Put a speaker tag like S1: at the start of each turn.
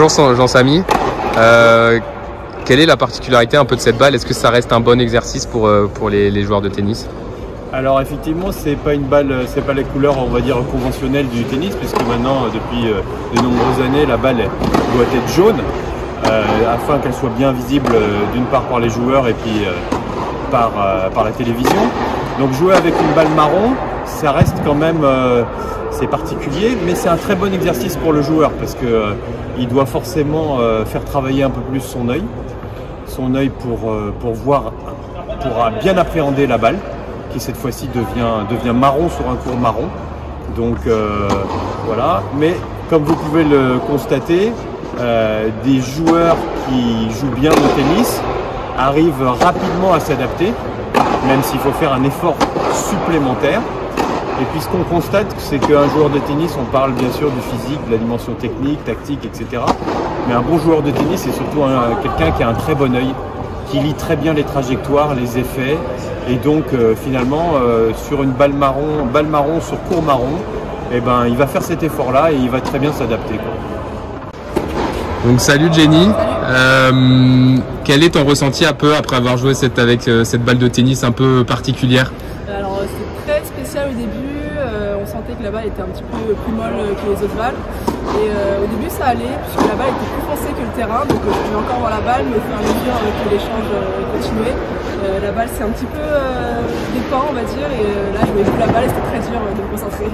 S1: Bonjour Jean-Samy. Quelle est la particularité un peu de cette balle? Est-ce que ça reste un bon exercice pour les joueurs de tennis?
S2: Alors effectivement, c'est pas une balle, c'est pas les couleurs, on va dire, conventionnelles du tennis, puisque maintenant, depuis de nombreuses années, la balle doit être jaune, afin qu'elle soit bien visible d'une part par les joueurs et puis par la télévision. Donc jouer avec une balle marron, ça reste quand même, c'est particulier, mais c'est un très bon exercice pour le joueur, parce que il doit forcément faire travailler un peu plus son œil pour voir, pour bien appréhender la balle, qui cette fois-ci devient marron sur un court marron. Donc voilà, mais comme vous pouvez le constater, des joueurs qui jouent bien au tennis arrivent rapidement à s'adapter, même s'il faut faire un effort supplémentaire. Et puis ce qu'on constate, c'est qu'un joueur de tennis, on parle bien sûr du physique, de la dimension technique, tactique, etc. Mais un bon joueur de tennis, c'est surtout quelqu'un qui a un très bon œil, qui lit très bien les trajectoires, les effets. Et donc finalement, sur une balle marron sur court marron, eh ben, il va faire cet effort-là et il va très bien s'adapter.
S1: Donc salut Jenny, quel est ton ressenti un peu après avoir joué avec cette balle de tennis un peu particulière?
S3: Alors c'était très spécial au début, on sentait que la balle était un petit peu plus molle que les autres balles. Et au début ça allait, puisque la balle était plus foncée que le terrain, donc je pouvais encore voir la balle, mais au fur et à mesure que l'échange continuait, la balle s'est un petit peu dépeint on va dire, et là je voyais plus la balle et c'était très dur de me concentrer.